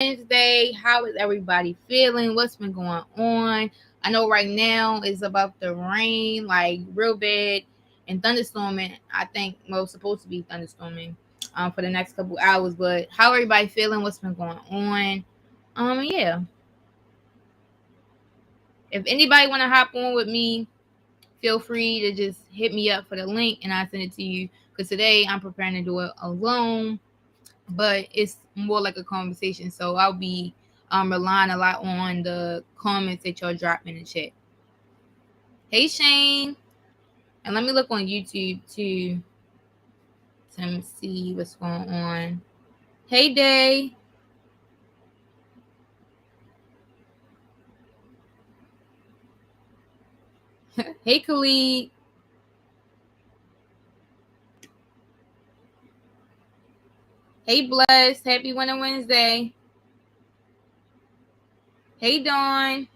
Wednesday. How is everybody feeling? What's been going on? I know right now it's about to rain like real bad and thunderstorming. I think well it's supposed to be thunderstorming for the next couple hours. But how everybody feeling? What's been going on? Yeah. If anybody wanna hop on with me, feel free to just hit me up for the link and I'll send it to you. Because today I'm preparing to do it alone, but it's more like a conversation. So I'll be relying a lot on the comments that y'all drop in the chat. Hey Shane, and let me look on YouTube too to see what's going on. Hey Day. Hey Khalid. Hey Bless. Happy Winter Wednesday. Hey Dawn.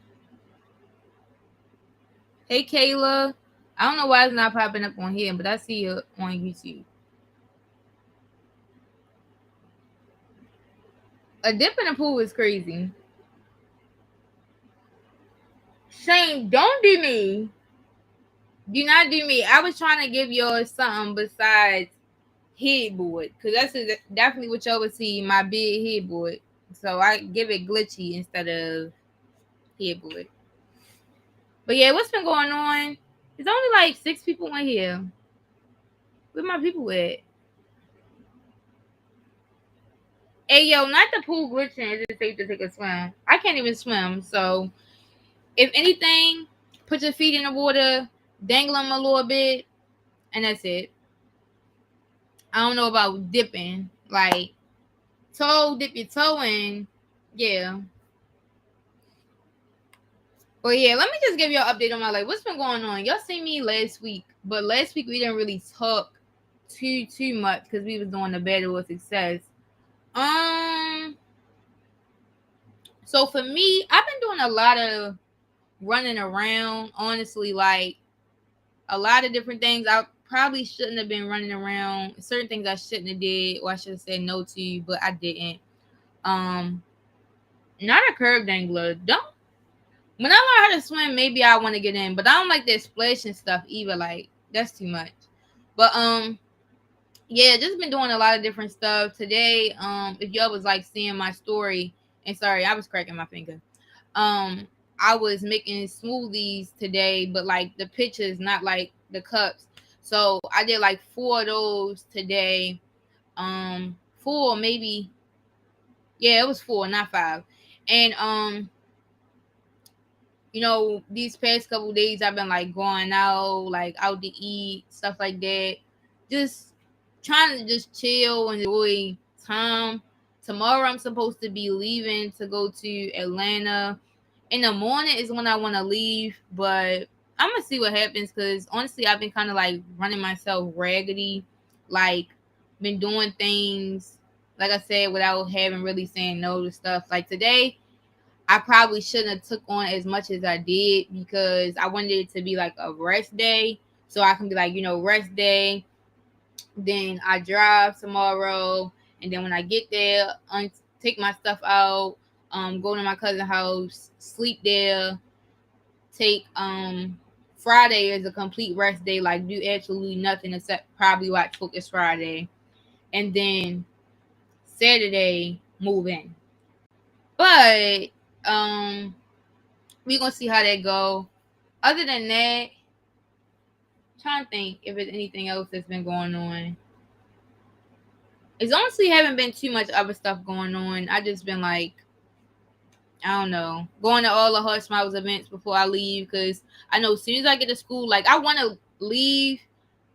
Hey Kayla. I don't know why it's not popping up on here, but I see it on YouTube. A dip in the pool is crazy. Shane, don't do me. Do not do me. I was trying to give y'all something besides headboard, because that's definitely what y'all would see, my big headboard. So I give it glitchy instead of headboard. But yeah, what's been going on? There's only like 6 people in here. Where my people at? Hey yo, not the pool glitching. Is it safe to take a swim? I can't even swim. So if anything, put your feet in the water, dangle them a little bit, and that's it. I don't know about dipping. Like dip your toe in. Yeah. But yeah, let me just give you an update on my life. What's been going on? Y'all seen me last week, but last week we didn't really talk too much because we was doing the battle of success. So for me, I've been doing a lot of running around. Honestly, like a lot of different things. I probably shouldn't have been running around. Certain things I shouldn't have did, or I should have said no to, but I didn't. Not a curb dangler. Don't. When I learn how to swim, maybe I want to get in, but I don't like that splashing stuff either. Like that's too much. But yeah, just been doing a lot of different stuff today. If y'all was like seeing my story, and sorry, I was cracking my finger. I was making smoothies today, but like the pitchers, not like the cups. So I did like 4 of those today. 4 maybe. Yeah, it was 4, not 5. And these past couple days I've been like going out, like out to eat, stuff like that. Just trying to just chill and enjoy time. Tomorrow I'm supposed to be leaving to go to Atlanta. In the morning is when I want to leave, but I'm gonna see what happens because honestly I've been kind of like running myself raggedy, like been doing things like I said without having really saying no to stuff. Like today I probably shouldn't have took on as much as I did because I wanted it to be like a rest day. So I can be like, rest day. Then I drive tomorrow. And then when I get there, take my stuff out, go to my cousin's house, sleep there, take Friday is a complete rest day, like do absolutely nothing except probably watch Focus Friday. And then Saturday move in. But we're gonna see how that go. Other than that, trying to think if there's anything else that's been going on. It's honestly haven't been too much other stuff going on. I just been like, I don't know, going to all the Hot Smiles events before I leave because I know as soon as I get to school, like I want to leave,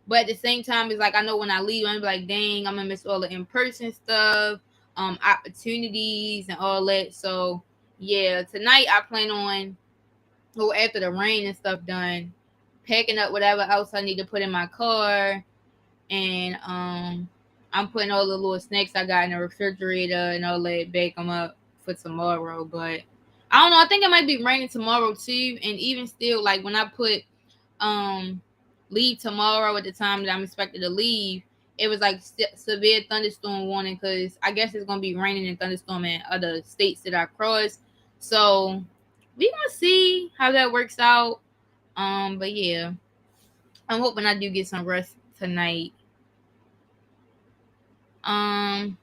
but at the same time, it's like I know when I leave, I'm gonna be like, dang, I'm gonna miss all the in-person stuff, opportunities and all that. So yeah, tonight I plan on, well, after the rain and stuff done, packing up whatever else I need to put in my car, and I'm putting all the little snacks I got in the refrigerator and all that, bake them up for tomorrow. But I don't know. I think it might be raining tomorrow too, and even still, like when I put leave tomorrow at the time that I'm expected to leave, it was like severe thunderstorm warning because I guess it's gonna be raining and thunderstorm in other states that I cross. So we gonna see how that works out. But yeah, I'm hoping I do get some rest tonight. Now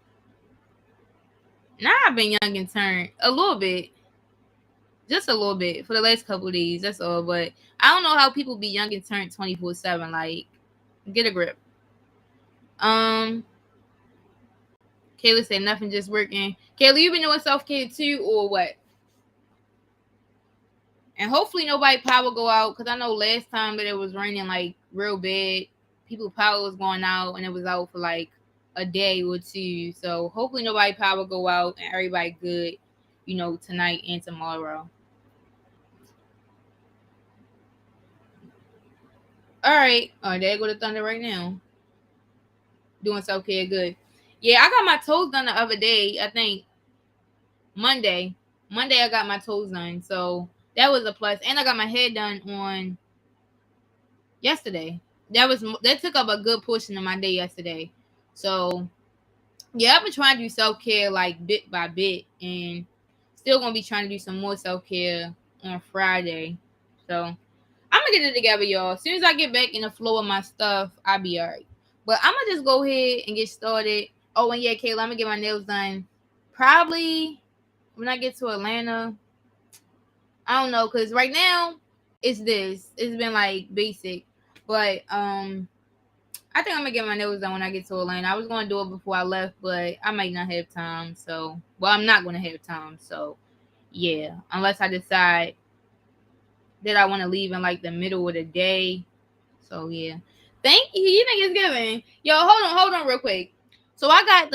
I've been young and turned a little bit, just a little bit for the last couple of days. That's all. But I don't know how people be young and turned 24/7. Like, get a grip. Kayla said nothing, just working. Kayla, you been doing self care too, or what? And hopefully nobody power go out because I know last time that it was raining like real bad, people power was going out and it was out for like a day or two. So hopefully nobody power go out and everybody good, tonight and tomorrow. All right. Oh, there go the thunder right now. Doing self care good. Yeah, I got my toes done the other day. I think Monday. Monday I got my toes done, so that was a plus. And I got my hair done on yesterday. That took up a good portion of my day yesterday. So yeah, I've been trying to do self care like bit by bit, and still gonna be trying to do some more self care on Friday. So I'm gonna get it together, y'all. As soon as I get back in the flow of my stuff, I'll be alright. But I'm gonna just go ahead and get started. Oh, and yeah, Kayla, I'm gonna get my nails done probably when I get to Atlanta. I don't know, cause right now it's this. It's been like basic, but I think I'm gonna get my nails done when I get to Atlanta. I was gonna do it before I left, but I might not have time. So, well, I'm not gonna have time. So, yeah, unless I decide that I want to leave in like the middle of the day. So yeah, thank you. You think it's giving? Yo, hold on, real quick. So I got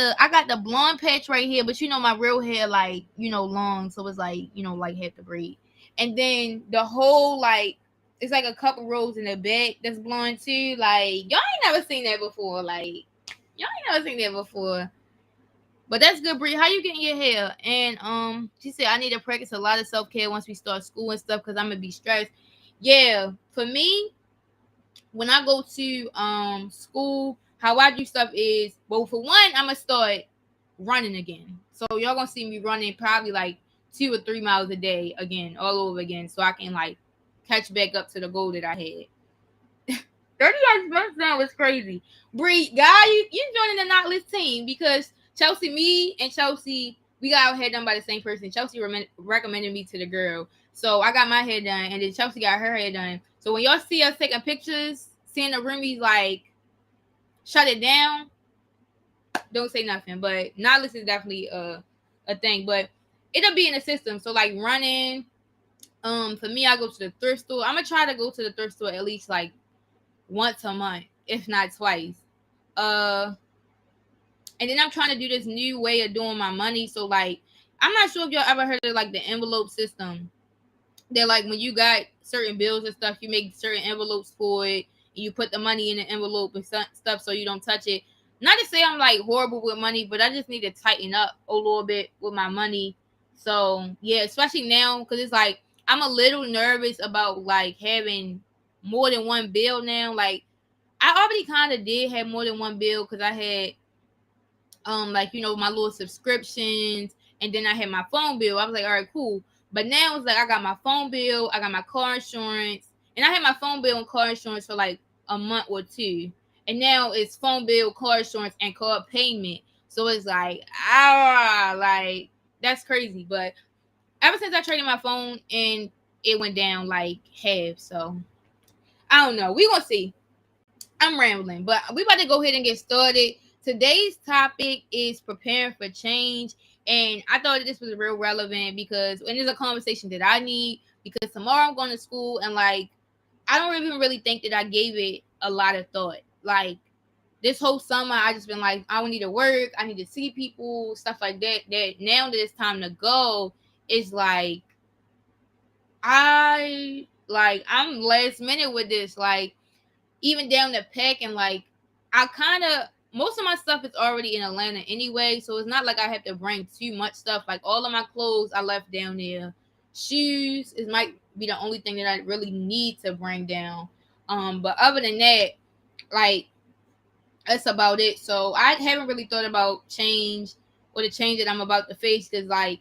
the blonde patch right here, but my real hair like long, so it's like like half the braid, and then the whole like it's like a couple rows in the back that's blonde too. Like y'all ain't never seen that before. Like y'all ain't never seen that before. But that's good, Bree. How you getting your hair? And she said I need to practice a lot of self care once we start school and stuff because I'm gonna be stressed. Yeah, for me, when I go to school, how I do stuff is, well, for one, I'm gonna start running again. So y'all gonna see me running probably like 2 or 3 miles a day again, all over again, so I can like catch back up to the goal that I had. 30 yards down was crazy. Bree, guy, you joining the Knotless team because Chelsea, me and Chelsea, we got our hair done by the same person. Chelsea recommended me to the girl. So I got my hair done, and then Chelsea got her hair done. So when y'all see us taking pictures, seeing the roomies like shut it down, don't say nothing. But Knotless is definitely a thing. But it'll be in the system. So like running, for me, I go to the thrift store. I'm gonna try to go to the thrift store at least like once a month, if not twice. And then I'm trying to do this new way of doing my money. So like, I'm not sure if y'all ever heard of like the envelope system. They're like when you got certain bills and stuff, you make certain envelopes for it, and you put the money in the envelope and stuff so you don't touch it. Not to say I'm like horrible with money, but I just need to tighten up a little bit with my money. So yeah, especially now because it's like I'm a little nervous about like having more than one bill now. Like I already kind of did have more than one bill because I had like my little subscriptions, and then I had my phone bill. I was like, all right, cool. But now it's like I got my phone bill, I got my car insurance, and I had my phone bill and car insurance for like a month or two, and now it's phone bill, car insurance, and car payment. So it's like like that's crazy. But ever since I traded my phone and it went down like half, so I don't know. We gonna see. I'm rambling, but we about to go ahead and get started. Today's topic is preparing for change, and I thought this was real relevant because and it's a conversation that I need because tomorrow I'm going to school and like I don't even really think that I gave it a lot of thought. Like this whole summer, I just been like, I need to work, I need to see people, stuff like that. That now that it's time to go, it's like I'm last minute with this, like even down to pack and like I kind of most of my stuff is already in Atlanta anyway, so it's not like I have to bring too much stuff. Like all of my clothes I left down there. Shoes is might be the only thing that I really need to bring down. But other than that, like that's about it. So I haven't really thought about change or the change that I'm about to face, because like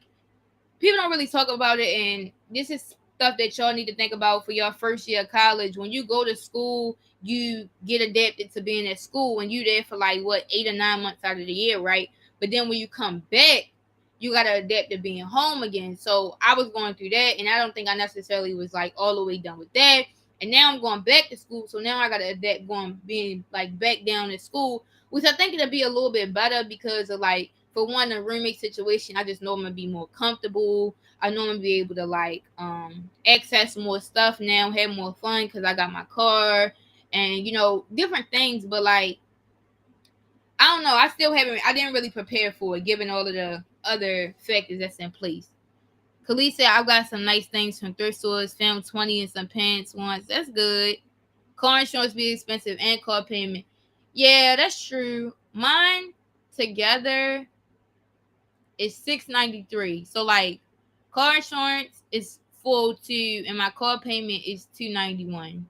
people don't really talk about it, and this is stuff that y'all need to think about for your first year of college. When you go to school, you get adapted to being at school, and you there for like what 8 or 9 months out of the year, right? But then when you come back, you gotta adapt to being home again. So I was going through that, and I don't think I necessarily was like all the way done with that. And now I'm going back to school, so now I gotta adapt going being like back down at school, which I think it'll be a little bit better because of like, for one, the roommate situation. I just know I'm gonna be more comfortable. I know I'm gonna be able to like access more stuff now, have more fun because I got my car and different things. But like I don't know, I didn't really prepare for it given all of the other factors that's in place. Khalees said I've got some nice things from thrift stores, found 20 and some pants once. That's good. Car insurance be expensive and car payment. Yeah, that's true. Mine together is $693. So like car insurance is $402 and my car payment is $291.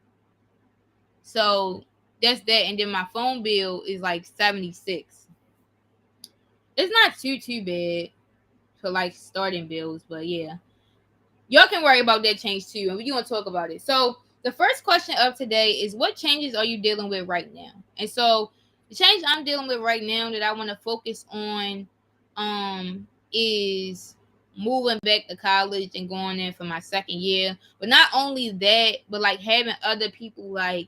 So that's that. And then my phone bill is like $76. It's not too bad for like starting bills, but yeah. Y'all can worry about that change too, and we're gonna talk about it. So the first question of today is, what changes are you dealing with right now? And so the change I'm dealing with right now that I want to focus on is moving back to college and going in for my second year. But not only that, but like having other people like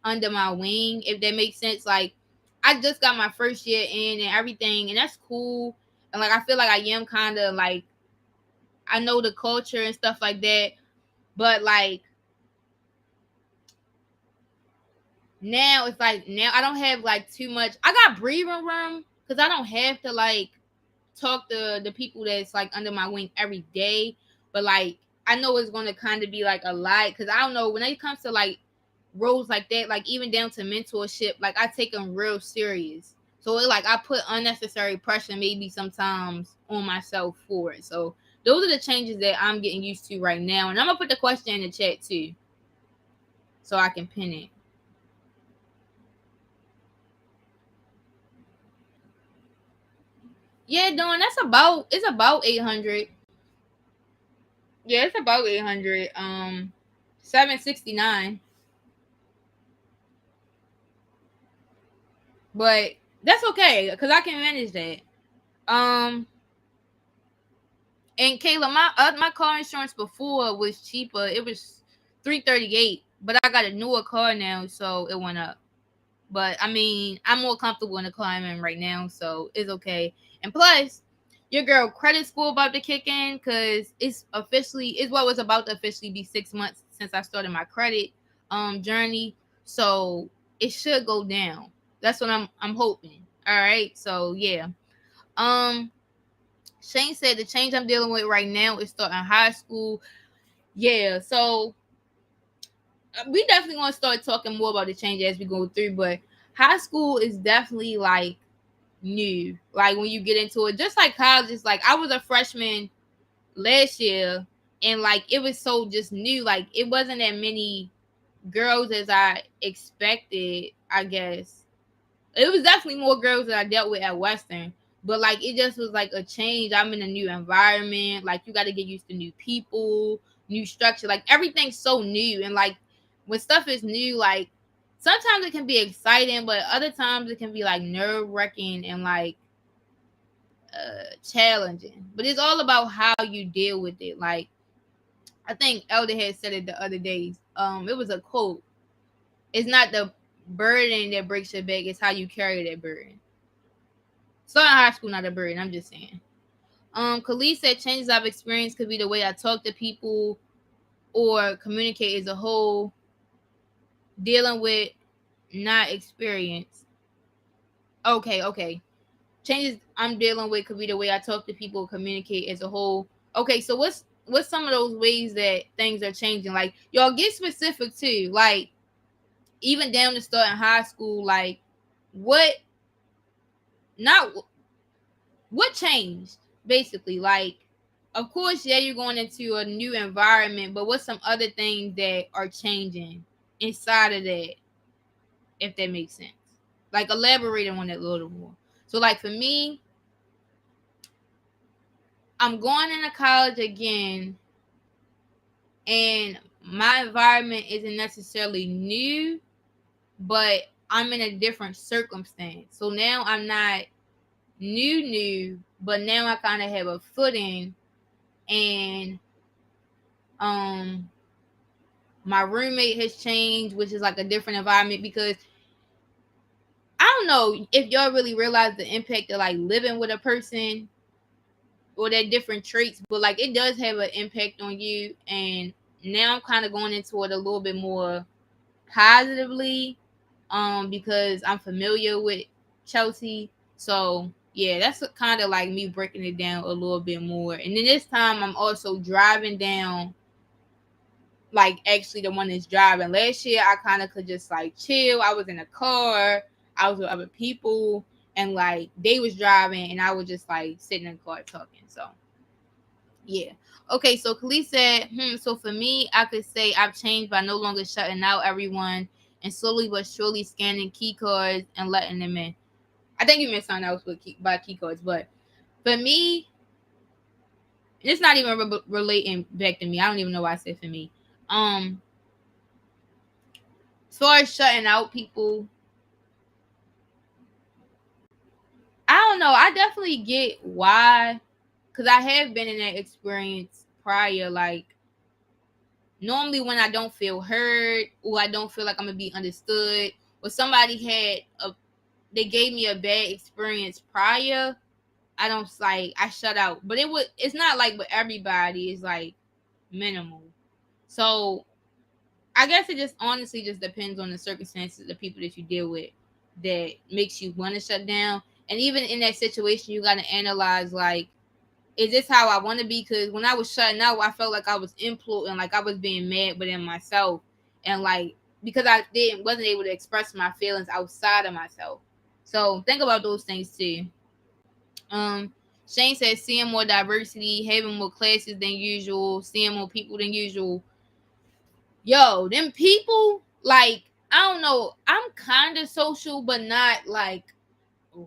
under my wing, if that makes sense. Like I just got my first year in and everything, and that's cool. And like I feel like I am kind of like I know the culture and stuff like that, but like now it's like now I don't have like too much. I got breathing room because I don't have to like talk to the people that's like under my wing every day. But like I know it's gonna kind of be like a lot because I don't know when it comes to like roles like that, like even down to mentorship, like I take them real serious. So it, like I put unnecessary pressure maybe sometimes on myself for it. So those are the changes that I'm getting used to right now. And I'm gonna put the question in the chat too, so I can pin it. Yeah, Dawn, it's about 800. Yeah, it's about 800. 769. But that's okay because I can manage that. Um, and Kayla, my car insurance before was cheaper. It was $338, but I got a newer car now, so it went up. But I mean, I'm more comfortable in the car I'm in right now, so it's okay. And plus, your girl credit score about to kick in because it's what was about to officially be 6 months since I started my credit journey. So it should go down. That's what I'm hoping. All right. So yeah. Um Shane said the change I'm dealing with right now is starting high school. Yeah, so we definitely want to start talking more about the change as we go through, but high school is definitely like new. Like when you get into it, just like college, it's like I was a freshman last year and like it was so just new. Like it wasn't that many girls as I expected, I guess. It was definitely more girls that I dealt with at Western, but like it just was like a change. I'm in a new environment. Like you got to get used to new people, new structure. Like everything's so new, and like when stuff is new, like sometimes it can be exciting, but other times it can be like nerve wracking and like challenging. But it's all about how you deal with it. Like I think Elder had said it the other days. It was a quote. It's not the burden that breaks your back; it's how you carry that burden. Starting high school, not a burden. I'm just saying. Khalees said changes I've experienced could be the way I talk to people or communicate as a whole. Dealing with not experience. Okay. Changes I'm dealing with could be the way I talk to people or communicate as a whole. Okay, so what's some of those ways that things are changing? Like y'all get specific too. Like even down to starting high school, like what not what changed basically? Like of course, yeah, you're going into a new environment, but what's some other things that are changing inside of that, if that makes sense? Like elaborate on it a little more. So like for me, I'm going into college again, and my environment isn't necessarily new, but I'm in a different circumstance. So now I'm not new, but now I kind of have a footing, and my roommate has changed, which is like a different environment, because I don't know if y'all really realize the impact of like living with a person or their different traits, but like it does have an impact on you. And now I'm kind of going into it a little bit more positively, because I'm familiar with Chelsea. So yeah, that's kind of like me breaking it down a little bit more. And then this time I'm also driving down, like actually the one that's driving. Last year I kind of could just like chill. I was in a car, I was with other people, and like they was driving and I was just like sitting in the car talking. So yeah. Okay, so Khalees said, so for me, I could say I've changed by no longer shutting out everyone and slowly but surely scanning key cards and letting them in. I think you meant something else with by key cards, but for me, it's not even relating back to me. I don't even know why I said for me. As far as shutting out people, I don't know. I definitely get why, because I have been in that experience prior. Like, normally when I don't feel heard or I don't feel like I'm gonna be understood, or somebody they gave me a bad experience prior, I don't like I shut out. But it's not like with everybody. It's like minimal. So I guess it just honestly just depends on the circumstances of the people that you deal with that makes you want to shut down. And even in that situation, you got to analyze, like, is this how I want to be? Because when I was shutting out, I felt like I was imploding, like I was being mad within myself, and like because I wasn't able to express my feelings outside of myself. So think about those things too. Shane says seeing more diversity, having more classes than usual, seeing more people than usual. Yo, them people, like, I don't know, I'm kind of social, but not like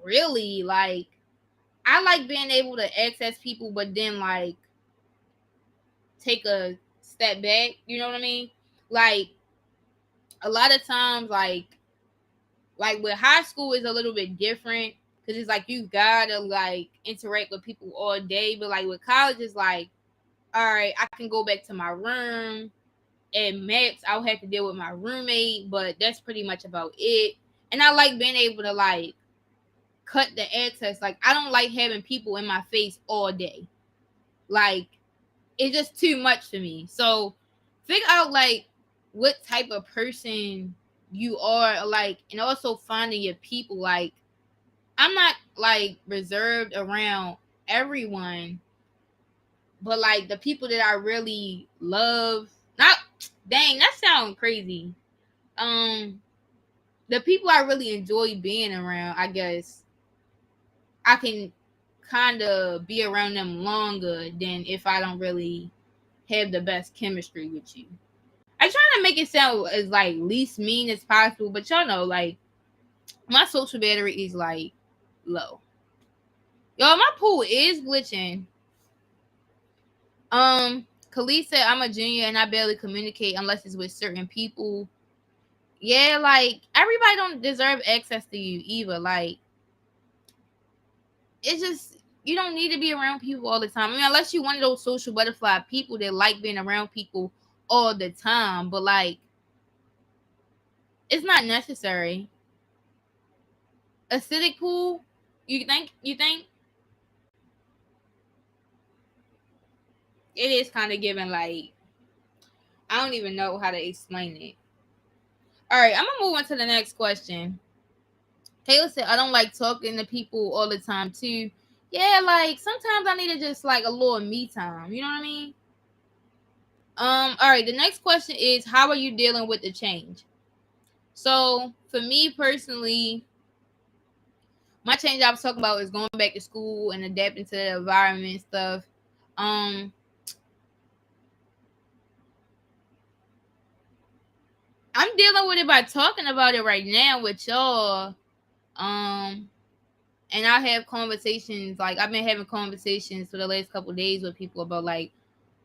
really. Like, I like being able to access people, but then like take a step back. You know what I mean? Like, a lot of times, like with high school is a little bit different because it's like you gotta like interact with people all day. But like with college, it's like, all right, I can go back to my room. At max, I'll have to deal with my roommate, but that's pretty much about it. And I like being able to like cut the access. Like, I don't like having people in my face all day. Like, it's just too much for me. So figure out like what type of person you are, like, and also finding your people. Like, I'm not like reserved around everyone, but like the people that I really love, not dang, that sounds crazy. The people I really enjoy being around, I guess I can kind of be around them longer than if I don't really have the best chemistry with you. I'm trying to make it sound as like least mean as possible, but y'all know, like, my social battery is like low. Yo, my pool is glitching. Khalees said I'm a junior and I barely communicate unless it's with certain people. Yeah, like everybody don't deserve access to you either. Like, it's just you don't need to be around people all the time. I mean, unless you're one of those social butterfly people that like being around people all the time, but like it's not necessary. Acidic pool? You think? You think? It is kind of given like I don't even know how to explain it. All right, I'm gonna move on to the next question. Taylor said, I don't like talking to people all the time too. Yeah, like sometimes I need to just like a little me time. You know what I mean? All right, the next question is, how are you dealing with the change? So for me personally, my change I was talking about is going back to school and adapting to the environment and stuff. Um I'm dealing with it by talking about it right now with y'all. And I have conversations, like I've been having conversations for the last couple of days with people about like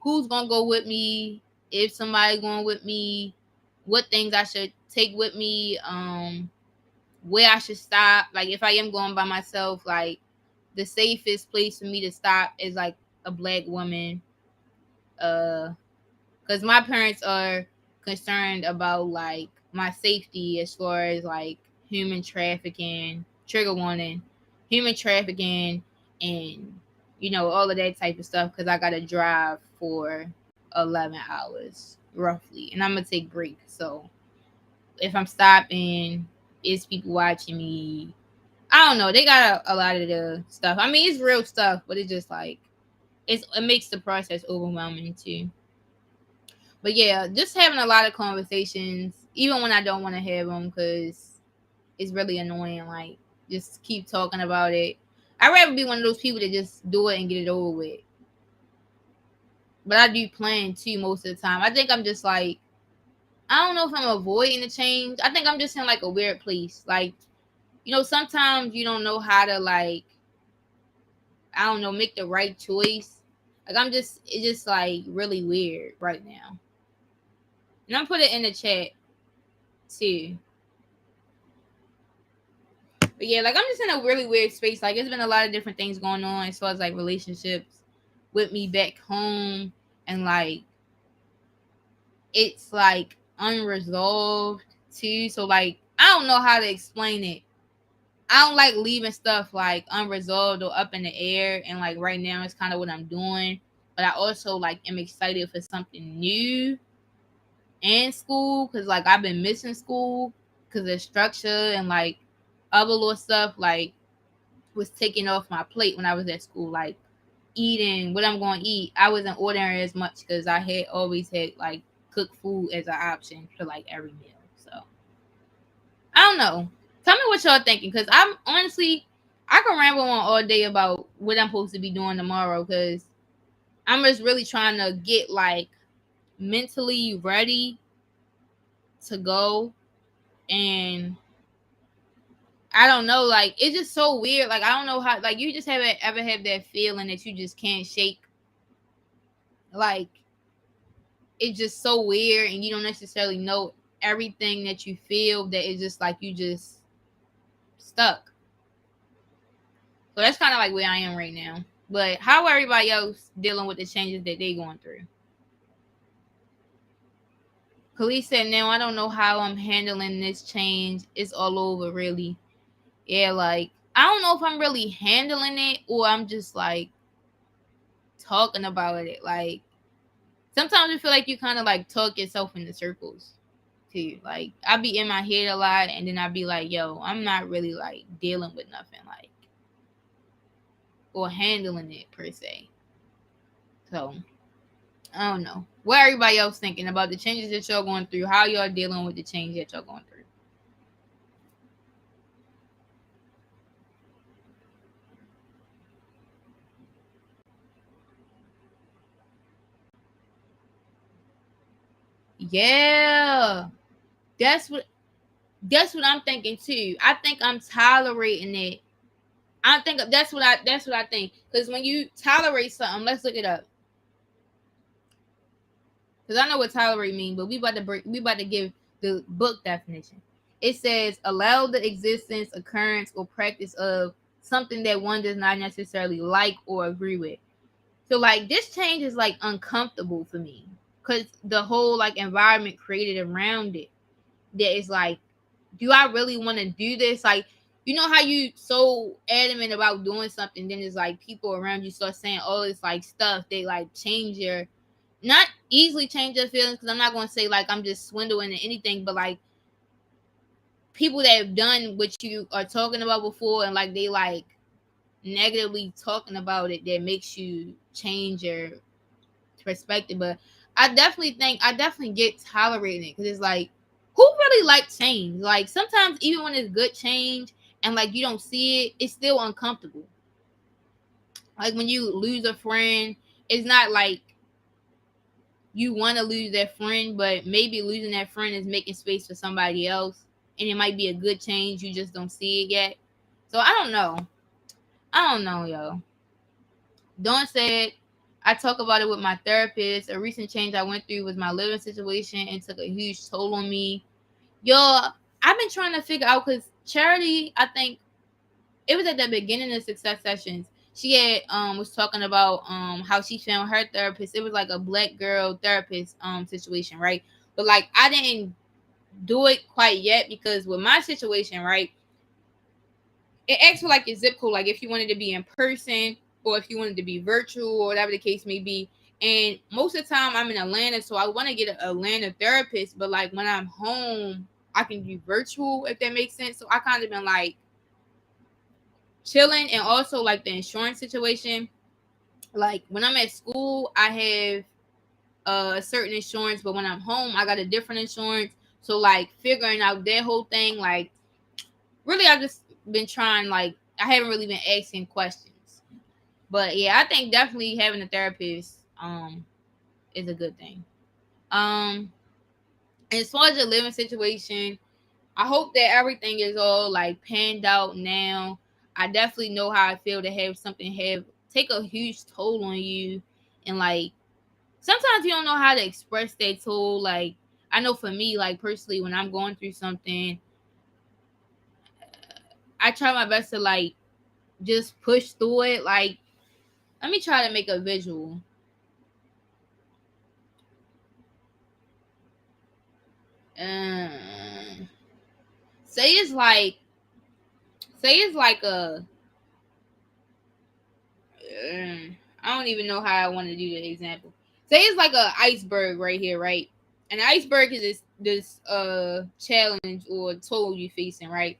who's gonna go with me, if somebody going with me, what things I should take with me, where I should stop. Like if I am going by myself, like the safest place for me to stop is like a black woman. Because my parents are concerned about like my safety as far as like human trafficking, trigger warning, human trafficking, and all of that type of stuff. Because I gotta drive for 11 hours roughly, and I'm gonna take breaks. So if I'm stopping, it's people watching me. I don't know. They got a lot of the stuff. I mean, it's real stuff, but it's just like it makes the process overwhelming too. But yeah, just having a lot of conversations, even when I don't want to have them, because it's really annoying. Like, just keep talking about it. I'd rather be one of those people that just do it and get it over with. But I do plan too most of the time. I think I'm just like, I don't know if I'm avoiding the change. I think I'm just in like a weird place. Like, sometimes you don't know how to like, I don't know, make the right choice. Like it's just like really weird right now. And I'm put it in the chat too. But yeah, like I'm just in a really weird space. Like it's been a lot of different things going on as far as like relationships with me back home, and like it's like unresolved too. So like I don't know how to explain it. I don't like leaving stuff like unresolved or up in the air, and like right now it's kind of what I'm doing. But I also like am excited for something new in school, because like I've been missing school because of structure and like other little stuff like was taken off my plate when I was at school. Like eating what I'm going to eat, I wasn't ordering as much because I had always had like cooked food as an option for like every meal. So I don't know. Tell me what y'all thinking, because I'm honestly I can ramble on all day about what I'm supposed to be doing tomorrow, because I'm just really trying to get like mentally ready to go. And I don't know, like it's just so weird. Like I don't know how, like you just haven't ever have that feeling that you just can't shake. Like it's just so weird, and you don't necessarily know everything that you feel, that it's just like you just stuck. So that's kind of like where I am right now. But how everybody else dealing with the changes that they going through? Police said, now I don't know how I'm handling this change. It's all over, really. Yeah, like I don't know if I'm really handling it, or I'm just like talking about it. Like sometimes I feel like you kind of like talk yourself into circles too. Like I be in my head a lot, and then I be like, yo, I'm not really like dealing with nothing, like, or handling it per se. So I don't know what everybody else thinking about the changes that y'all going through. How y'all dealing with the change that y'all going through? Yeah, that's what I'm thinking too. I think I'm tolerating it. I think that's what I think. Because when you tolerate something, let's look it up. Because I know what tolerate mean, but we about to give the book definition. It says allow the existence, occurrence, or practice of something that one does not necessarily like or agree with. So like this change is like uncomfortable for me, because the whole like environment created around it, that is like, do I really want to do this? Like, you know how you so adamant about doing something, then it's like people around you start saying all this like stuff. They like change your, not easily change your feelings, because I'm not going to say like I'm just swindling or anything, but like people that have done what you are talking about before, and like they like negatively talking about it, that makes you change your perspective. But I definitely get tolerating it, because it's like, who really likes change? Like sometimes even when it's good change and like you don't see it, it's still uncomfortable. Like when you lose a friend, it's not like you want to lose that friend, but maybe losing that friend is making space for somebody else, and it might be a good change, you just don't see it yet. So I don't know, yo. Dawn said, I talk about it with my therapist. A recent change I went through was my living situation and took a huge toll on me. Yo, I've been trying to figure out because Charity, I think it was at the beginning of Success Sessions. She had was talking about how she found her therapist. It was like a black girl therapist situation, right? But like I didn't do it quite yet because with my situation, right, it asks for like your zip code, like if you wanted to be in person or if you wanted to be virtual or whatever the case may be. And most of the time I'm in Atlanta, so I want to get an Atlanta therapist, but like when I'm home, I can do virtual, if that makes sense. So I kind of been like chilling, and also like the insurance situation. Like when I'm at school, I have a certain insurance, but when I'm home, I got a different insurance. So like figuring out that whole thing, like really, I've just been trying. Like I haven't really been asking questions, but yeah, I think definitely having a therapist is a good thing. Um, as far as your living situation, I hope that everything is all like panned out now. I definitely know how I feel to have something have take a huge toll on you, and like sometimes you don't know how to express that toll. Like I know for me, like personally, when I'm going through something, I try my best to like just push through it. Like let me try to make a visual. Um, say it's like say it's like a I don't even know how I want to do the example. Say it's like a iceberg right here, right? An iceberg is this challenge or toll you facing, right?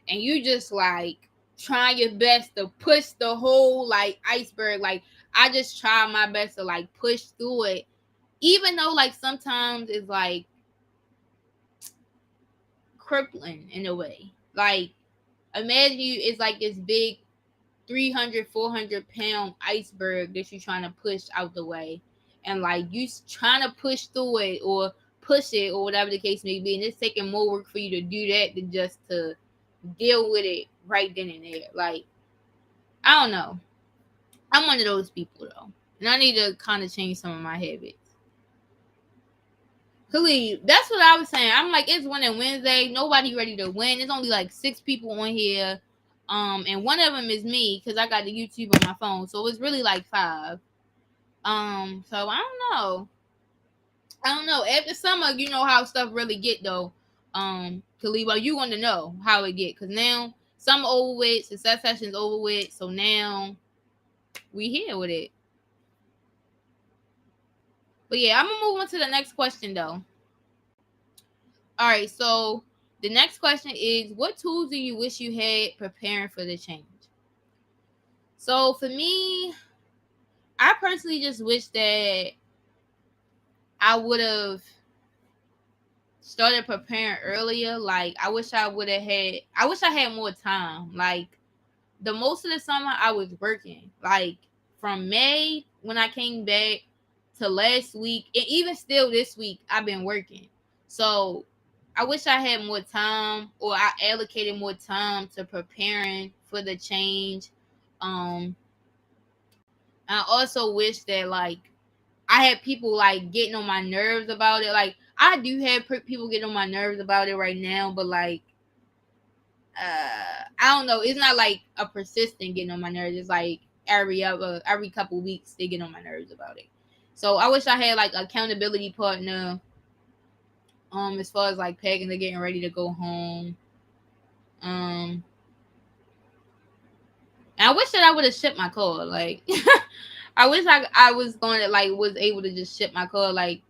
And you just like trying your best to push the whole like iceberg. Like I just try my best to like push through it, even though like sometimes it's like crippling in a way. Like imagine you it's like this big 300, 400 pound iceberg that you're trying to push out the way, and like you trying to push through it or push it or whatever the case may be, and it's taking more work for you to do that than just to deal with it right then and there. Like I don't know, I'm one of those people though, and I need to kind of change some of my habits. Khalid, that's what I was saying. I'm like, it's winning Wednesday. Nobody ready to win. There's only like 6 people on here. And one of them is me because I got the YouTube on my phone. So it's really like 5. So I don't know. I don't know. After summer, you know how stuff really get though. Khalid, well, you want to know how it get. Cause now summer over with, success sessions over with. So now we here with it. But yeah, I'm gonna move on to the next question though. All right, so the next question is, what tools do you wish you had preparing for the change? So for me, I personally just wish that I would have started preparing earlier. Like I wish I had more time. Like the most of the summer I was working. Like from May when I came back to last week, and even still this week, I've been working. So I wish I had more time, or I allocated more time to preparing for the change. Um, I also wish that like I had people like getting on my nerves about it. Like I do have people getting on my nerves about it right now, but like I don't know. It's not like a persistent getting on my nerves. It's like every couple weeks they get on my nerves about it. So I wish I had like accountability partner. As far as like packing to getting ready to go home. Um, and I wish that I would have shipped my car. Like, I wish I was going to like was able to just ship my car. Like,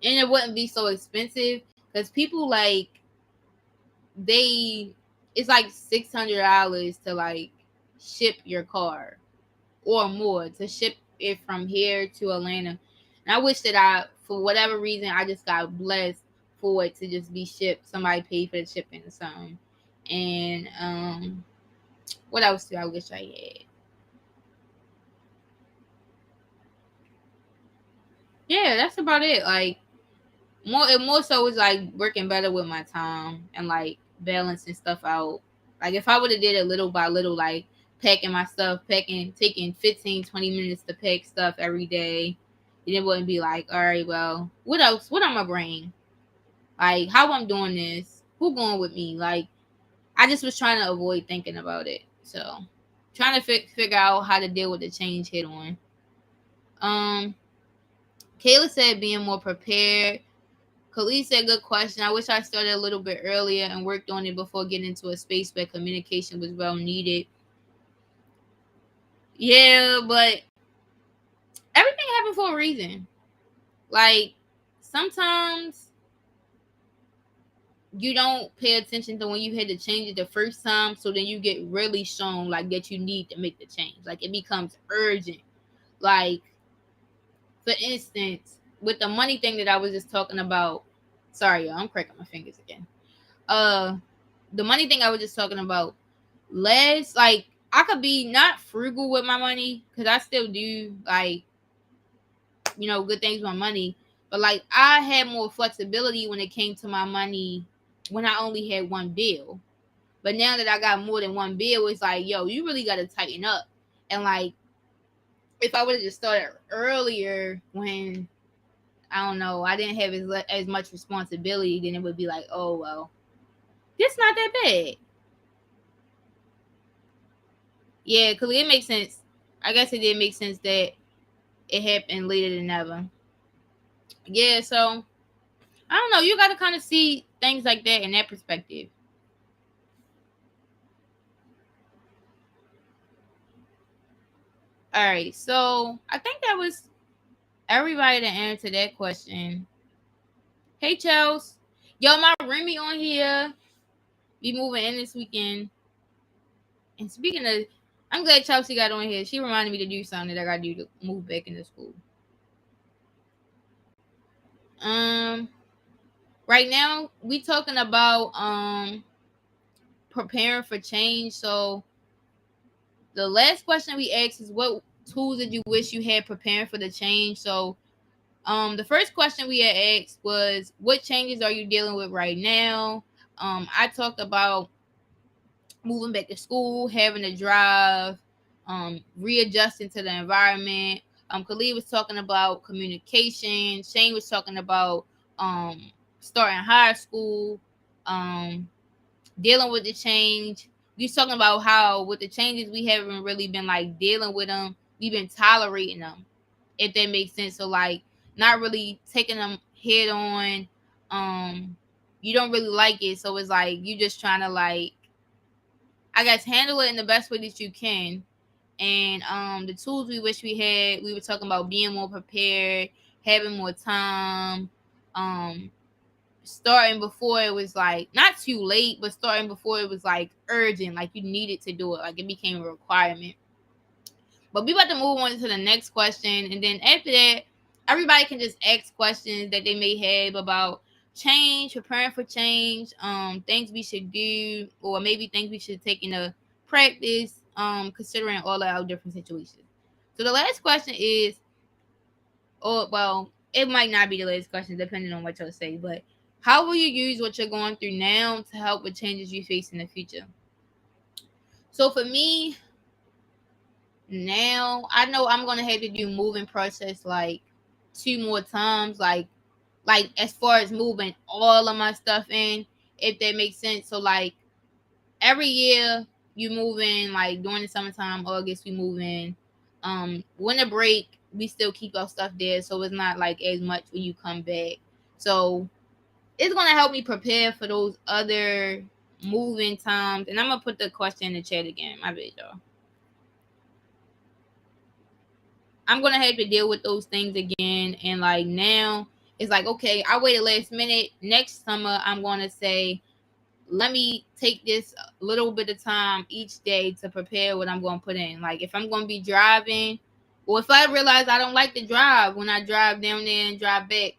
and it wouldn't be so expensive because people like they it's like $600 to like ship your car or more to ship it from here to Atlanta. And I wish that for whatever reason, I just got blessed for it to just be shipped. Somebody paid for the shipping or something. And what else do I wish I had? Yeah, that's about it. Like more so is like working better with my time and like balancing stuff out. Like if I would have did it little by little, like packing my stuff, taking 15, 20 minutes to pack stuff every day, then it wouldn't be like, all right, well, what else? What I'm gonna bring? Like how I'm doing this? Who going with me? Like I just was trying to avoid thinking about it. So trying to figure out how to deal with the change head on. Kayla said being more prepared. Khalid said, good question. I wish I started a little bit earlier and worked on it before getting into a space where communication was well needed. Yeah, but everything happened for a reason. Like, sometimes you don't pay attention to when you had to change it the first time, so then you get really shown, like, that you need to make the change. Like, it becomes urgent. Like, for instance, with the money thing that I was just talking about, sorry, y'all, I'm cracking my fingers again. The money thing I was just talking about, less like I could be not frugal with my money because I still do like good things with my money, but like I had more flexibility when it came to my money when I only had one bill. But now that I got more than one bill, it's like, yo, you really got to tighten up. And like if I would have just started earlier when I don't know, I didn't have as much responsibility, then it would be like, oh well, it's not that bad. Yeah, because it makes sense. I guess it did make sense that it happened later than ever. Yeah, so I don't know. You got to kind of see things like that in that perspective. All right, so I think that was everybody to answer that question. Hey, Chels. Yo, my Remy on here. Be moving in this weekend. And speaking of, I'm glad Chelsea got on here. She reminded me to do something that I got to do to move back into school. Right now we talking about preparing for change. So the last question we asked is what tools did you wish you had preparing for the change? So the first question we had asked was what changes are you dealing with right now? I talked about moving back to school, having to drive, readjusting to the environment. Khalid was talking about communication. Shane was talking about starting high school, dealing with the change. You talking about how with the changes we haven't really been like dealing with them. We've been tolerating them, if that makes sense. So like not really taking them head on. You don't really like it, so it's like you just trying to like I guess handle it in the best way that you can. And the tools we wish we had, we were talking about being more prepared, having more time, starting before it was like not too late, but starting before it was like urgent, like you needed to do it, like it became a requirement. But we about to move on to the next question, and then after that, everybody can just ask questions that they may have about change, preparing for change, things we should do, or maybe things we should take into practice, considering all of our different situations. So the last question is, or well, it might not be the last question depending on what you'll say, but how will you use what you're going through now to help with changes you face in the future? So for me, now I know I'm gonna have to do moving process like 2 more times, like as far as moving all of my stuff in, if that makes sense. So like every year you move in, like during the summertime, August we move in. Winter break we still keep our stuff there, so it's not like as much when you come back. So it's gonna help me prepare for those other moving times. And I'm gonna put the question in the chat again. My bad, y'all. I'm gonna have to deal with those things again. And like now, it's like okay, I waited last minute. Next summer, I'm gonna say, let me take this little bit of time each day to prepare what I'm gonna put in. Like if I'm gonna be driving, or if I realize I don't like to drive when I drive down there and drive back,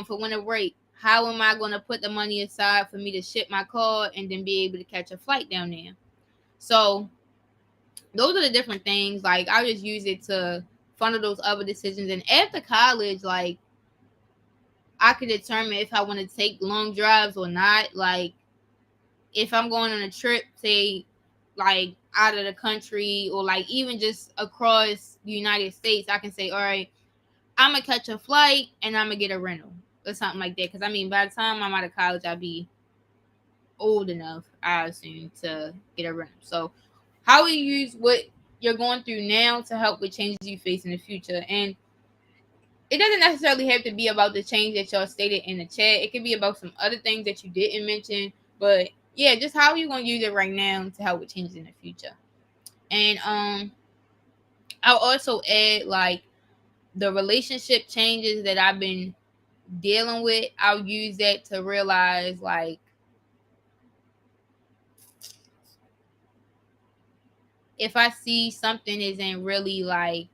for winter break, how am I gonna put the money aside for me to ship my car and then be able to catch a flight down there? So those are the different things. Like I just use it to funnel those other decisions. And after college, like I could determine if I want to take long drives or not. Like if I'm going on a trip, say like out of the country or like even just across the United States, I can say, all right, I'm gonna catch a flight and I'm gonna get a rental or something like that. Because I mean, by the time I'm out of college, I'll be old enough, I assume, to get a rental. So, how will you use what you're going through now to help with changes you face in the future? And it doesn't necessarily have to be about the change that y'all stated in the chat. It could be about some other things that you didn't mention. But yeah, just how are you gonna use it right now to help with changes in the future? And I'll also add like the relationship changes that I've been dealing with. I'll use that to realize like if I see something isn't really like,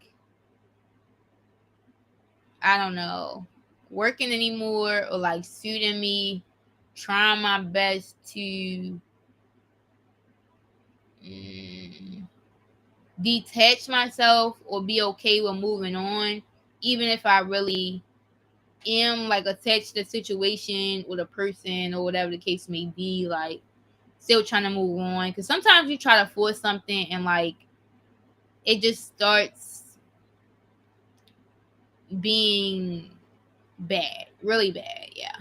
I don't know, working anymore or like suiting me, trying my best to detach myself or be okay with moving on, even if I really am like attached to the situation or the person or whatever the case may be, like still trying to move on. Because sometimes you try to force something and like it just starts being bad, really bad. Yeah.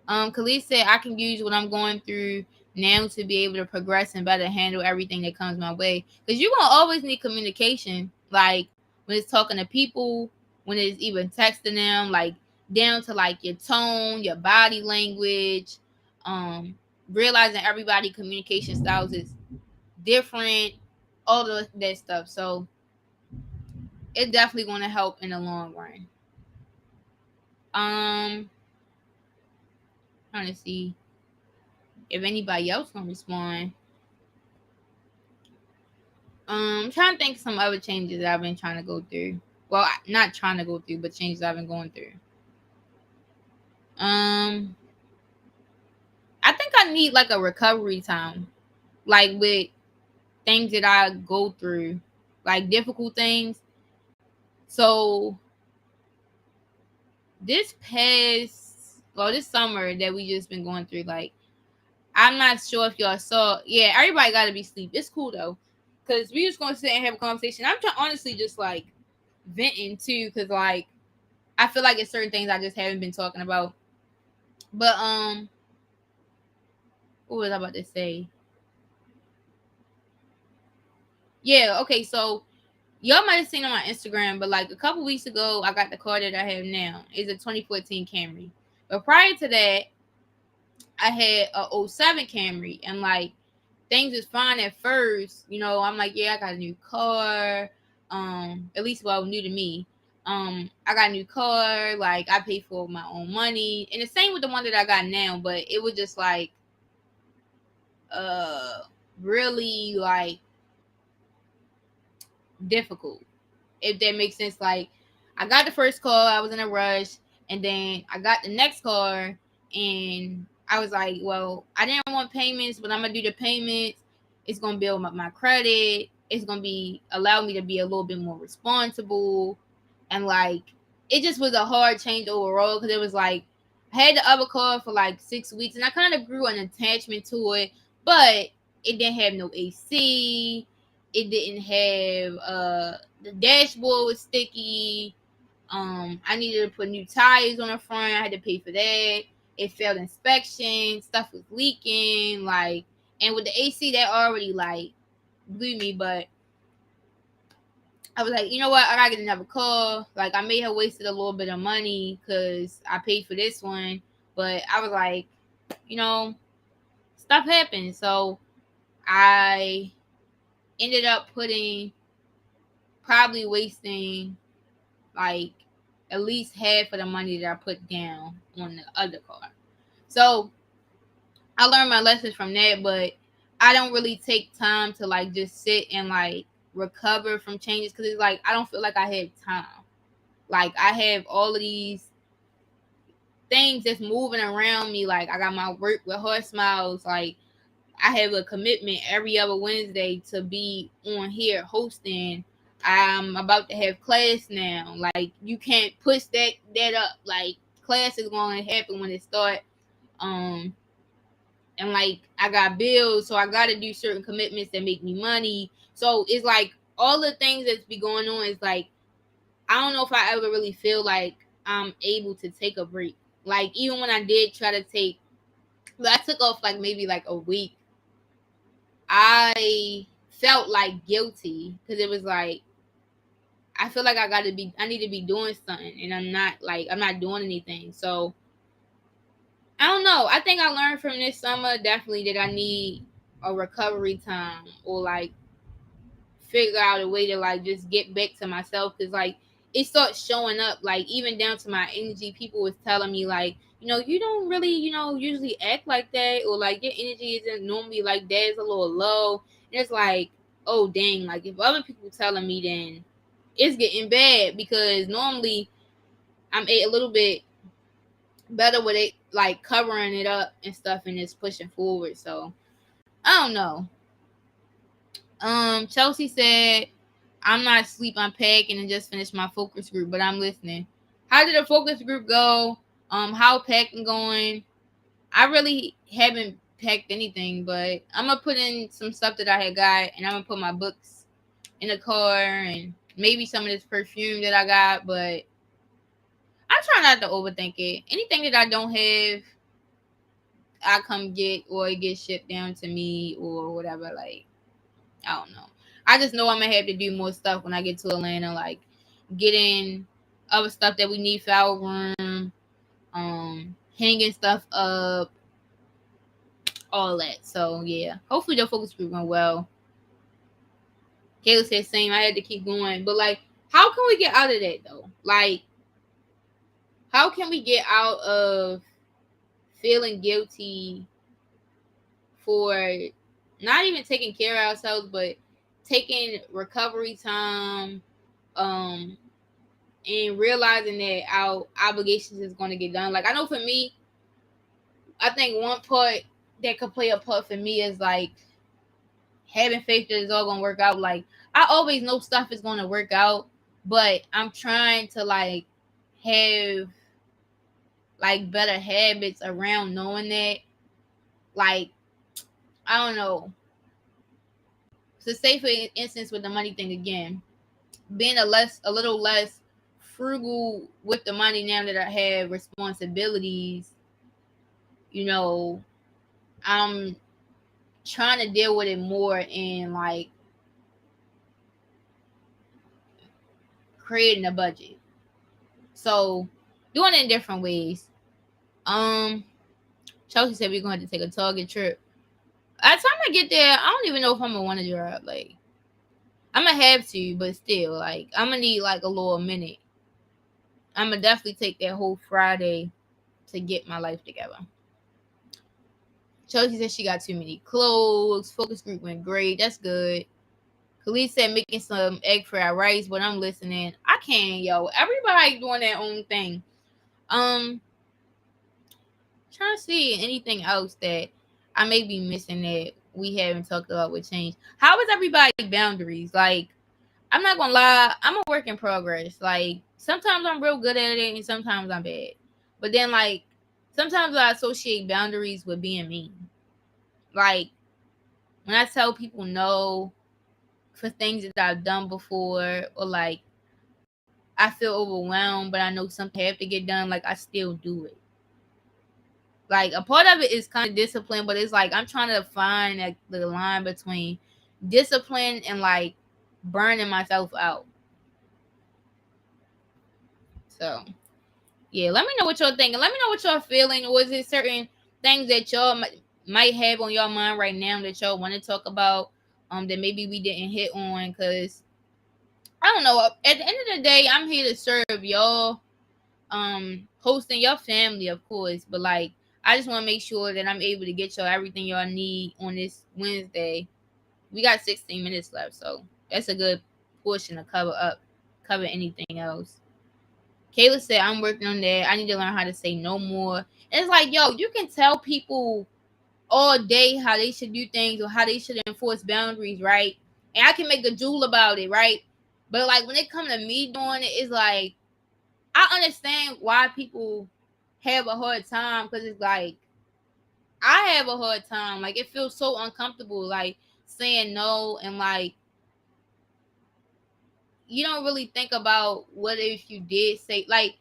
Khalid said I can use what I'm going through now to be able to progress and better handle everything that comes my way. Because you're gonna always need communication, like when it's talking to people, when it's even texting them, like down to like your tone, your body language, realizing everybody communication styles is different, all of that stuff. So it's definitely gonna help in the long run. Trying to see if anybody else gonna respond. I'm trying to think of some other changes that I've been trying to go through. Well, not trying to go through, but changes I've been going through. I think I need like a recovery time, like with things that I go through, like difficult things. So this summer that we just been going through, like I'm not sure if y'all saw. Yeah, everybody got to be asleep. It's cool though, cause we just gonna sit and have a conversation. I'm honestly just like venting too, cause like I feel like it's certain things I just haven't been talking about. But what was I about to say? Yeah, okay, so y'all might have seen on my Instagram, but like a couple weeks ago, I got the car that I have now. It's a 2014 Camry. But prior to that, I had a '07 Camry, and like things was fine at first. You know, I'm like, yeah, I got a new car. At least well, new to me. I got a new car. Like I paid for my own money, and the same with the one that I got now. But it was just like, really like difficult, if that makes sense. Like I got the first car, I was in a rush, and then I got the next car, and I was like, well, I didn't want payments, but I'm gonna do the payments. It's gonna build up my credit. It's gonna be allow me to be a little bit more responsible, and like it just was a hard change overall because it was like I had the other car for like 6 weeks, and I kind of grew an attachment to it, but it didn't have no AC. It didn't have the dashboard was sticky. I needed to put new tires on the front. I had to pay for that. It failed inspection. Stuff was leaking. Like, and with the AC, that already like blew me. But I was like, you know what? I gotta get another car. Like, I may have wasted a little bit of money because I paid for this one. But I was like, you know, stuff happens. So I ended up probably wasting like at least half of the money that I put down on the other car. So I learned my lessons from that, but I don't really take time to like just sit and like recover from changes because it's like I don't feel like I have time. Like I have all of these things that's moving around me. Like I got my work with Horse Smiles. Like I have a commitment every other Wednesday to be on here hosting. I'm about to have class now. Like you can't push that up. Like class is going to happen when it start. and like I got bills, so I gotta do certain commitments that make me money. So it's like all the things that's be going on is like I don't know if I ever really feel like I'm able to take a break. Like even when I did try to take, but I took off like maybe like a week. I felt like guilty because it was like I feel like I need to be doing something, and I'm not doing anything. So I don't know. I think I learned from this summer definitely that I need a recovery time or like figure out a way to like just get back to myself because like it starts showing up like even down to my energy. People was telling me like you don't really usually act like that or like your energy isn't normally like that. It's a little low. And it's like oh dang, like if other people telling me then it's getting bad because normally I'm a little bit better with it like covering it up and stuff and just pushing forward. So I don't know. Chelsea said, I'm not asleep, I'm packing and just finished my focus group, but I'm listening. How did the focus group go? How packing going? I really haven't packed anything, but I'm gonna put in some stuff that I had got and I'm gonna put my books in the car and maybe some of this perfume that I got, but I try not to overthink it. Anything that I don't have, I come get or it gets shipped down to me or whatever, like I don't know. I just know I'm gonna have to do more stuff when I get to Atlanta, like getting other stuff that we need for our room, hanging stuff up, all that. So yeah, hopefully the focus group went well. Kayla said same. I had to keep going, but like, how can we get out of that though? Like, how can we get out of feeling guilty for not even taking care of ourselves, but taking recovery time, um and realizing that our obligations is going to get done. Like I know for me, I think one part that could play a part for me is like having faith that it's all going to work out. Like I always know stuff is going to work out, but I'm trying to like have like better habits around knowing that. Like I don't know. So say for instance with the money thing again, being a little less frugal with the money now that I have responsibilities, you know, I'm trying to deal with it more and like creating a budget. So doing it in different ways. Um Chelsea said we're going to take a Target trip. By the time I get there, I don't even know if I'm gonna want to drive. Like I'm gonna have to, but still, like I'm gonna need like a little minute. I'm gonna definitely take that whole Friday to get my life together. Chelsea said she got too many clothes. Focus group went great. That's good. Khalid said making some egg fried rice, but I'm listening. I can't, yo. Everybody doing their own thing. Trying to see anything else that I may be missing that we haven't talked about with change. How is everybody boundaries? Like, I'm not gonna lie, I'm a work in progress. Like, sometimes I'm real good at it and sometimes I'm bad. But then like sometimes I associate boundaries with being mean. Like when I tell people no for things that I've done before, or like I feel overwhelmed, but I know something have to get done, like I still do it. Like a part of it is kind of discipline, but it's like I'm trying to find like the line between discipline and like burning myself out. So yeah, let me know what y'all thinking. Let me know what y'all feeling. Was it certain things that y'all might have on your mind right now that y'all want to talk about? That maybe we didn't hit on because I don't know. At the end of the day, I'm here to serve y'all, hosting your family, of course. But like, I just want to make sure that I'm able to get y'all everything y'all need on this Wednesday. We got 16 minutes left, so that's a good portion to cover anything else. Kayla said, I'm working on that. I need to learn how to say no more. And it's like, yo, you can tell people all day how they should do things or how they should enforce boundaries, right? And I can make a jewel about it, right? But like when it comes to me doing it, it's like I understand why people have a hard time because it's like I have a hard time. Like, it feels so uncomfortable, like, saying no, and, like, you don't really think about what if you did say, like,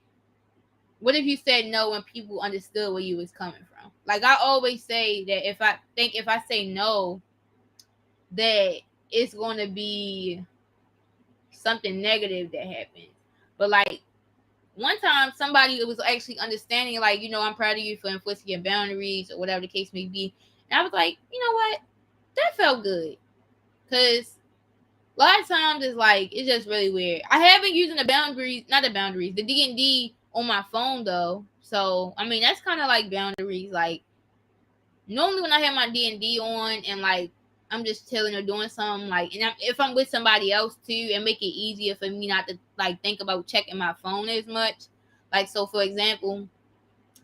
what if you said no when people understood where you was coming from? Like, I always say that if I say no, that it's going to be something negative that happens. But, like, one time somebody was actually understanding, like, I'm proud of you for enforcing your boundaries or whatever the case may be. And I was like, you know what? That felt good. Because a lot of times it's like, it's just really weird. I have been using the D&D on my phone, though. So, I mean, that's kind of like boundaries. Like, normally when I have my D&D on and, like, I'm just chilling or doing something, like, and if I'm with somebody else too, it make it easier for me not to, like, think about checking my phone as much. Like, so for example,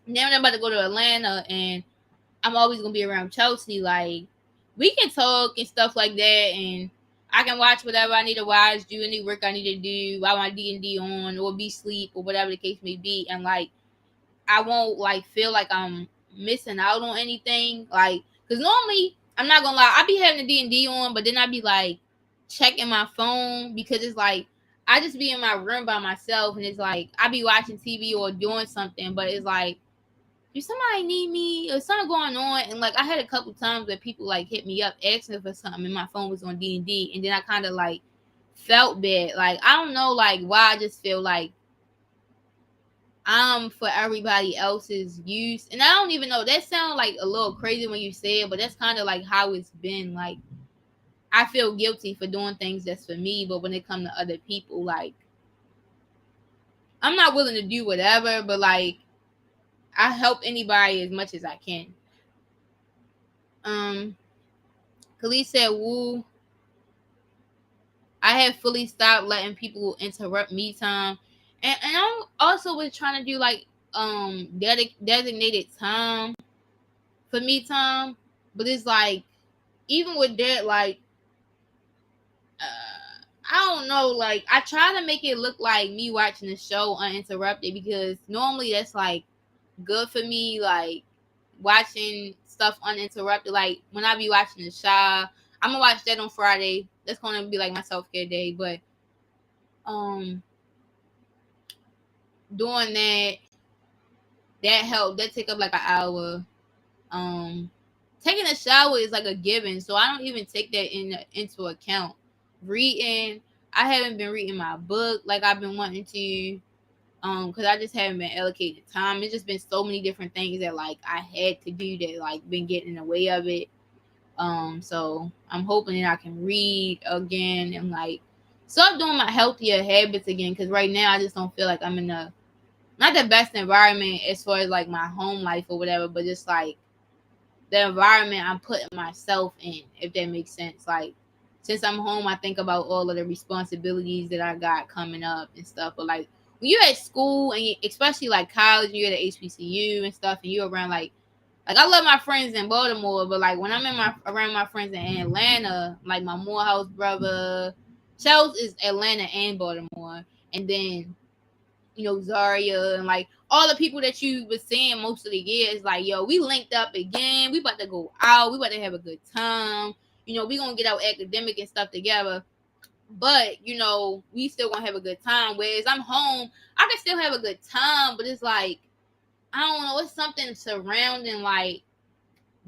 now I'm about to go to Atlanta and I'm always gonna be around Chelsea. Like, we can talk and stuff like that, and I can watch whatever I need to watch, do any work I need to do while my D&D on, or be sleep, or whatever the case may be, and, like, I won't, like, feel like I'm missing out on anything. Like, because normally, I'm not gonna lie, I be having the D&D on, but then I be, like, checking my phone, because it's like I just be in my room by myself, and it's like I be watching TV or doing something, but it's like, do somebody need me or something going on? And, like, I had a couple times where people, like, hit me up asking for something, and my phone was on D&D, and then I kind of, like, felt bad. Like, I don't know, like, why. I just feel like I'm for everybody else's use, and I don't even know. That sounds like a little crazy when you say it, but that's kind of like how it's been. Like, I feel guilty for doing things that's for me, but when it comes to other people, like, I'm not willing to do whatever, but, like, I help anybody as much as I can. Khalees said, "Woo, I have fully stopped letting people interrupt me time," and I'm also was trying to do, like, designated time for me time, but it's like, even with that, like, I don't know, like, I try to make it look like me watching the show uninterrupted, because normally that's, like, good for me, like, watching stuff uninterrupted. Like, when I be watching the show, I'm gonna watch that on Friday. That's gonna be like my self-care day. But doing that helped. That take up like an hour. Taking a shower is like a given, so I don't even take that into account. Reading, I haven't been reading my book like I've been wanting to, because I just haven't been allocated time. It's just been so many different things that, like, I had to do that, like, been getting in the way of it. So I'm hoping that I can read again and, like, start doing my healthier habits again, because right now I just don't feel like I'm in not the best environment as far as, like, my home life or whatever, but just, like, the environment I'm putting myself in, if that makes sense. Like, since I'm home, I think about all of the responsibilities that I got coming up and stuff. But, like, when you're at school, and especially, like, college, you're at the HBCU and stuff, and you're around, like, I love my friends in Baltimore, but, like, when I'm around my friends in Atlanta, like my Morehouse brother, Charles is Atlanta and Baltimore, and then, Zaria, and, like, all the people that you was seeing most of the year is like, yo, we linked up again. We about to go out. We about to have a good time. We gonna get our academic and stuff together. But, we still gonna have a good time. Whereas I'm home, I can still have a good time, but it's like, I don't know, it's something surrounding, like,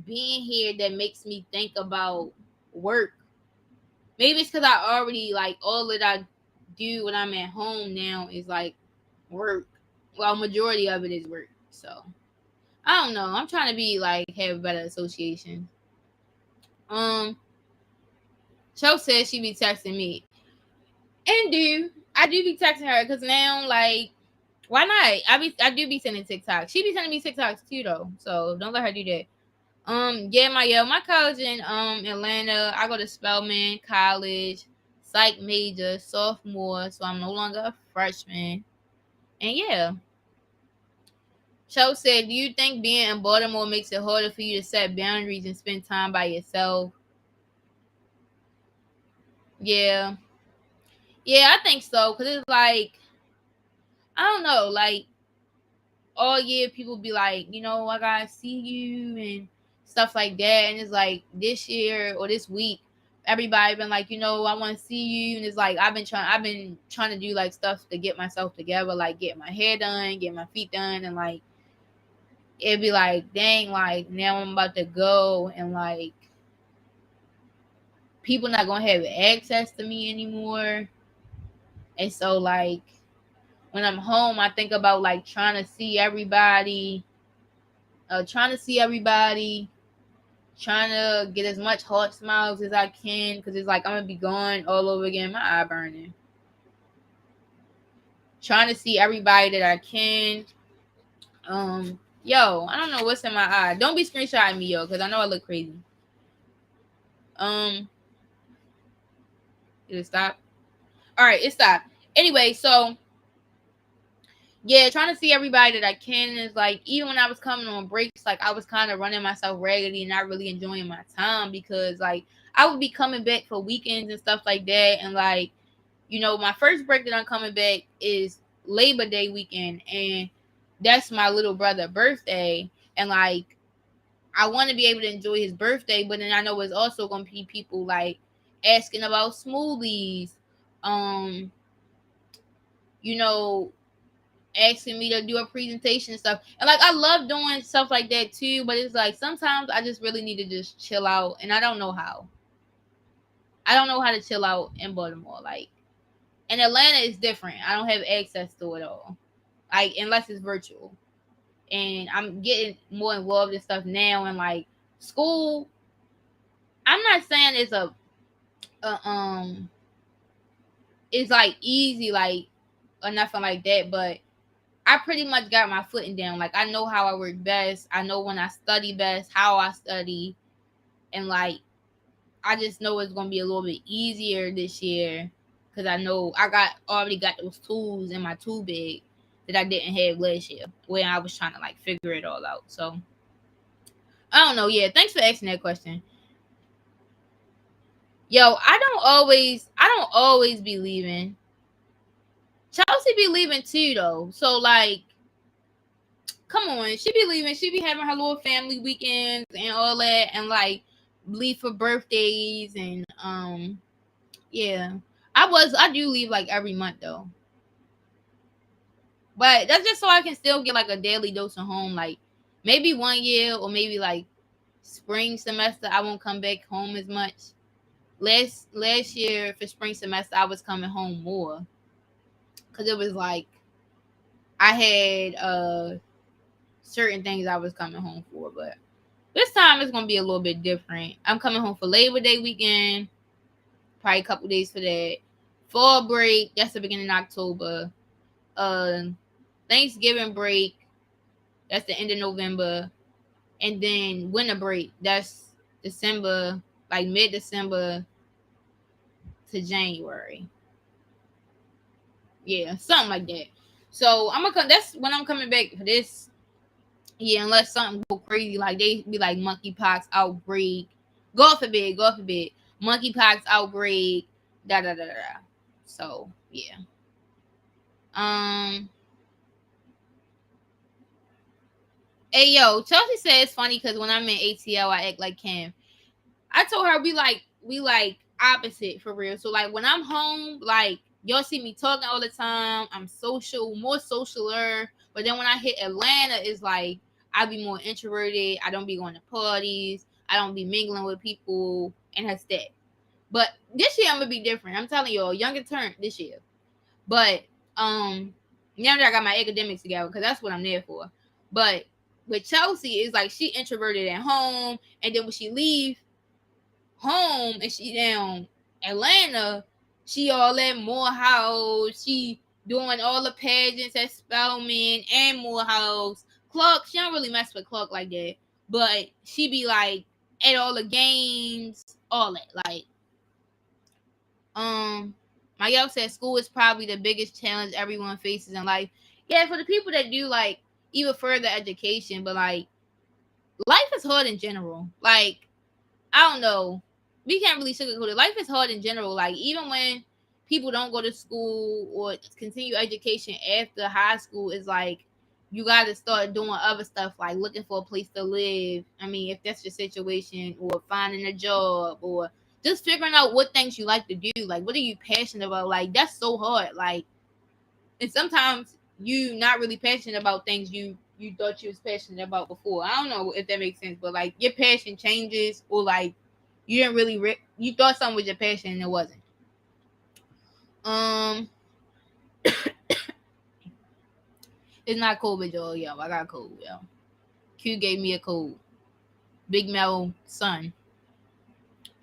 being here that makes me think about work. Maybe it's because I already, like, all that I do when I'm at home now is, like, work. Well, majority of it is work. So I don't know. I'm trying to be, like, have better association. Cho says she be texting me, and I do be texting her, because now, like, why not? I do be sending TikToks. She be sending me TikToks too, though. So don't let her do that. My college in Atlanta. I go to Spelman College, psych major, sophomore, so I'm no longer a freshman. And yeah. Cho said, "Do you think being in Baltimore makes it harder for you to set boundaries and spend time by yourself?" Yeah. Yeah, I think so. Because it's like, I don't know, like, all year people be like, I gotta see you and stuff like that. And it's like this year or this week, everybody been like, I want to see you. And it's like I've been trying to do like stuff to get myself together, like get my hair done, get my feet done, and like it'd be like, dang, like now I'm about to go, and like people not gonna have access to me anymore. And so like when I'm home, I think about like trying to see everybody, trying to get as much heart smiles as I can, because it's like I'm gonna be gone all over again. My eye burning. Trying to see everybody that I can. Yo, I don't know what's in my eye. Don't be screenshotting me, yo, because I know I look crazy. Did it stop? All right, it stopped. Anyway, so yeah, trying to see everybody that I can is like, even when I was coming on breaks, like I was kind of running myself raggedy and not really enjoying my time, because like I would be coming back for weekends and stuff like that. And like, my first break that I'm coming back is Labor Day weekend, and that's my little brother's birthday. And like, I want to be able to enjoy his birthday, but then I know it's also going to be people like asking about smoothies, you know, asking me to do a presentation and stuff. And like I love doing stuff like that too, but it's like sometimes I just really need to just chill out, and I don't know how. I don't know how to chill out in Baltimore. Like in Atlanta it's different. I don't have access to it all. Like unless it's virtual. And I'm getting more involved in stuff now, and like school, I'm not saying it's a it's like easy like or nothing like that, but I pretty much got my footing down. Like I know how I work best. I know when I study best, how I study, and like I just know it's gonna be a little bit easier this year, because I know I already got those tools in my tool bag that I didn't have last year when I was trying to like figure it all out. So I don't know. Yeah, thanks for asking that question. Yo, I don't always be leaving. Chelsea be leaving too though. So like, come on, she be leaving. She be having her little family weekends and all that, and like leave for birthdays and yeah. I do leave like every month though. But that's just so I can still get like a daily dose of home. Like maybe 1 year or maybe like spring semester I won't come back home as much. Last year for spring semester I was coming home more, because it was like I had certain things I was coming home for. But this time it's gonna be a little bit different. I'm coming home for Labor Day weekend, probably a couple days for that. Fall break, that's the beginning of October. Thanksgiving break, that's the end of November. And then winter break, that's December, like mid-December to January. Yeah, something like that. So I'm gonna come. That's when I'm coming back for this. Yeah, unless something go crazy, like they be like monkeypox outbreak. God forbid, God forbid, monkeypox outbreak. Da da da da. So yeah. Um. Hey yo, Chelsea said it's funny because when I'm in ATL, I act like Cam. I told her we like opposite for real. So like when I'm home, like y'all see me talking all the time. I'm social, more socialer. But then when I hit Atlanta, it's like I be more introverted. I don't be going to parties. I don't be mingling with people, and that's that. But this year I'm gonna be different. I'm telling y'all, younger turn this year. But now that I got my academics together, because that's what I'm there for. But with Chelsea, it's like she introverted at home, and then when she leave home and she down Atlanta, she all at Morehouse. She doing all the pageants at Spelman and Morehouse. Clark, she don't really mess with Clark like that, but she be like at all the games, all that. Like, my girl said school is probably the biggest challenge everyone faces in life. Yeah, for the people that do like even further education, but like life is hard in general. Like, I don't know. We can't really sugarcoat it. Life is hard in general. Like even when people don't go to school or continue education after high school, is like you got to start doing other stuff like looking for a place to live. I mean, if that's your situation, or finding a job, or just figuring out what things you like to do. Like, what are you passionate about? Like, that's so hard. Like, and sometimes you not really passionate about things you thought you was passionate about before. I don't know if that makes sense, but like your passion changes, or like you didn't really you thought something was your passion and it wasn't. Um, it's not COVID, y'all. Yo, I got COVID, yo. Q gave me a cold. Big Mel son.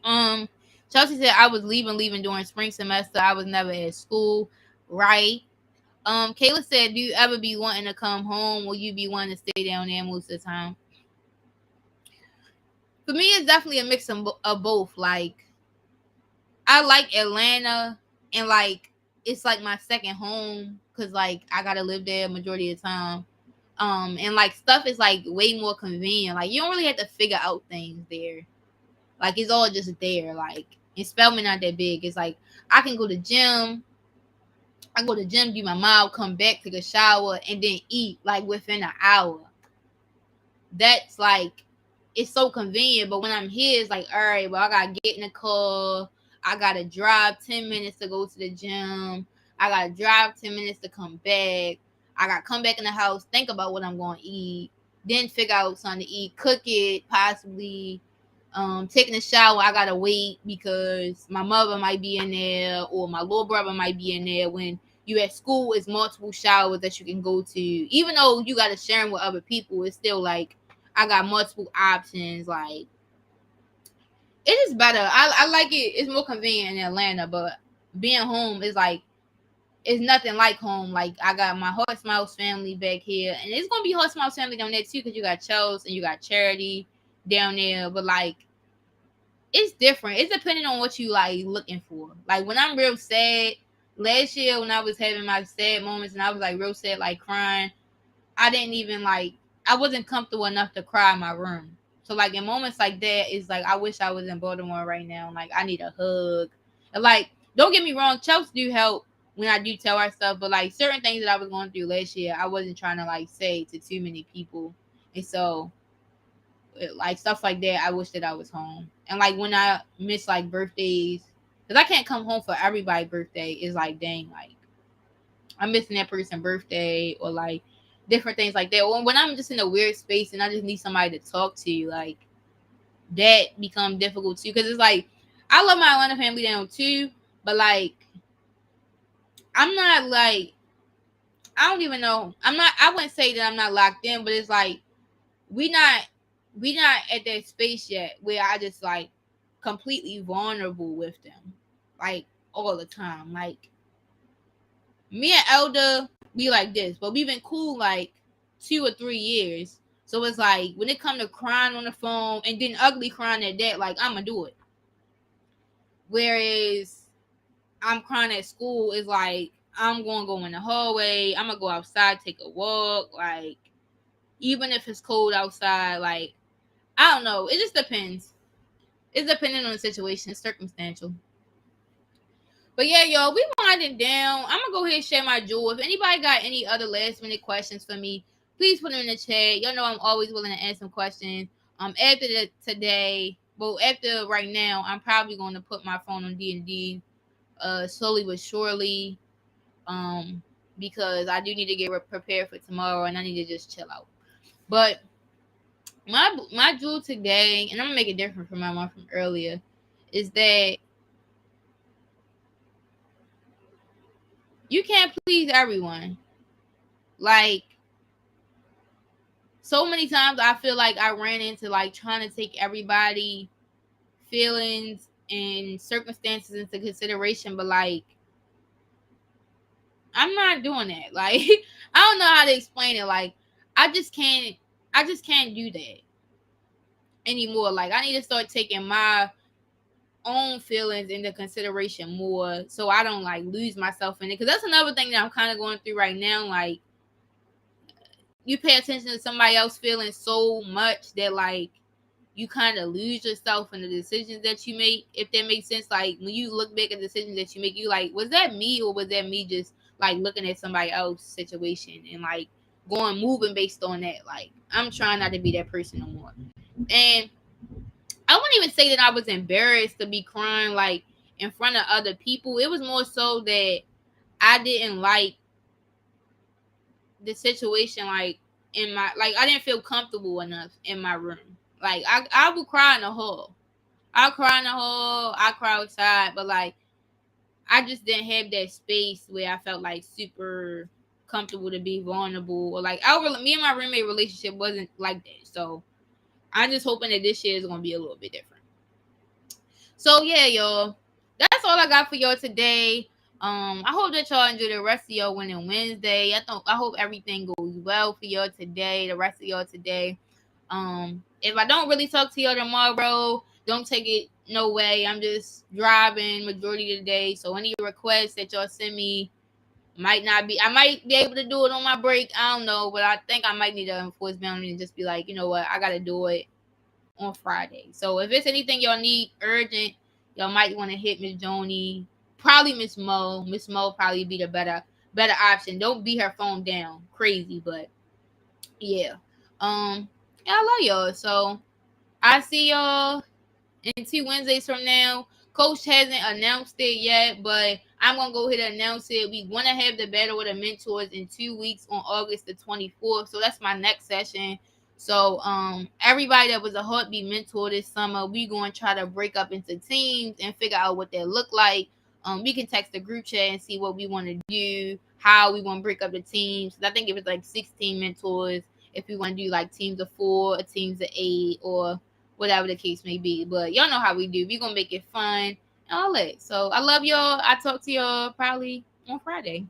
Um, Chelsea said I was leaving during spring semester. I was never at school. Right. Kayla said, do you ever be wanting to come home? Will you be wanting to stay down there most of the time? For me, it's definitely a mix of both. Like, I like Atlanta, and like it's like my second home because like I gotta live there majority of the time. And like stuff is like way more convenient. Like you don't really have to figure out things there. Like it's all just there. Like and Spelman not that big. It's like I can go to gym. I go to gym, do my mile, come back, take a shower, and then eat like within an hour. That's like it's so convenient. But when I'm here, it's like, all right, well, I gotta get in the car. I gotta drive 10 minutes to go to the gym. I gotta drive 10 minutes to come back. I gotta come back in the house, think about what I'm gonna eat, then figure out something to eat, cook it, possibly. Taking a shower, I gotta wait because my mother might be in there or my little brother might be in there. When you at school, it's multiple showers that you can go to. Even though you gotta share them with other people, it's still like I got multiple options. Like it is better. I like it. It's more convenient in Atlanta, but being home is like it's nothing like home. Like I got my Horse Mouse family back here, and it's gonna be Horse Mouse family down there too because you got Chels and you got Charity down there. But like it's different. It's depending on what you like looking for. Like when I'm real sad, last year when I was having my sad moments and I was like real sad, like crying, I didn't even like I wasn't comfortable enough to cry in my room. So like in moments like that, it's like I wish I was in Baltimore right now. Like I need a hug. And like don't get me wrong, Chelsea do help when I do tell her stuff, but like certain things that I was going through last year, I wasn't trying to like say to too many people. And so like stuff like that, I wish that I was home. And like when I miss like birthdays, because I can't come home for everybody's birthday, it's like dang, like I'm missing that person's birthday or like different things like that. Or when I'm just in a weird space and I just need somebody to talk to, like that become difficult too. Because it's like I love my Atlanta family down too, but like I'm not like I don't even know. I wouldn't say that I'm not locked in, but it's like we not at that space yet where I just like completely vulnerable with them, like all the time. Like me and Elder, we like this, but we've been cool like 2 or 3 years. So it's like when it come to crying on the phone and then ugly crying at that, like I'ma do it. Whereas I'm crying at school is like I'm gonna go in the hallway, I'm gonna go outside, take a walk, like even if it's cold outside, like I don't know. It just depends. It's dependent on the situation. It's circumstantial. But yeah, y'all, we winding down. I'm gonna go ahead and share my jewel. If anybody got any other last minute questions for me, please put them in the chat. Y'all know I'm always willing to answer some questions. After right now, I'm probably going to put my phone on D&D, slowly but surely, because I do need to get prepared for tomorrow and I need to just chill out. But my jewel today, and I'm gonna make it different from my one from earlier, is that you can't please everyone. Like so many times I feel like I ran into like trying to take everybody feelings and circumstances into consideration, but like I'm not doing that. Like I don't know how to explain it. Like I just can't do that anymore. Like I need to start taking my own feelings into consideration more so I don't like lose myself in it. Because that's another thing that I'm kind of going through right now. Like you pay attention to somebody else feeling so much that like you kind of lose yourself in the decisions that you make, if that makes sense. Like when you look back at decisions that you make, you like, was that me or was that me just like looking at somebody else's situation and like moving based on that. Like, I'm trying not to be that person no more. And I wouldn't even say that I was embarrassed to be crying like in front of other people. It was more so that I didn't like the situation, like in my, like, I didn't feel comfortable enough in my room. Like, I would cry in the hall. I'll cry in the hall, I cry outside, but like I just didn't have that space where I felt like super comfortable to be vulnerable, or like me and my roommate relationship wasn't like that. So I'm just hoping that this year is gonna be a little bit different. So yeah, y'all, that's all I got for y'all today. I hope that y'all enjoy the rest of y'all winning Wednesday. I hope everything goes well for y'all today, the rest of y'all today. If I don't really talk to y'all tomorrow, don't take it no way. I'm just driving majority of the day. So any requests that y'all send me might not be, I might be able to do it on my break. I don't know, but I think I might need to enforce boundary and just be like, you know what, I gotta do it on Friday. So if it's anything y'all need urgent, y'all might want to hit Miss Joni, probably Miss Mo. Miss Mo probably be the better option. Don't beat her phone down crazy, but yeah. Yeah, I love y'all. So I see y'all in 2 Wednesdays from now. Coach hasn't announced it yet, but I'm gonna go ahead and announce it. We want to have the battle with the mentors in 2 weeks on August the 24th. So that's my next session. So everybody that was a heartbeat mentor this summer, we going to try to break up into teams and figure out what they look like. We can text the group chat and see what we want to do, how we want to break up the teams. I think it was like 16 mentors. If we want to do like teams of 4 or teams of 8 or whatever the case may be. But y'all know how we do. We're going to make it fun and all that. So I love y'all. I talk to y'all probably on Friday.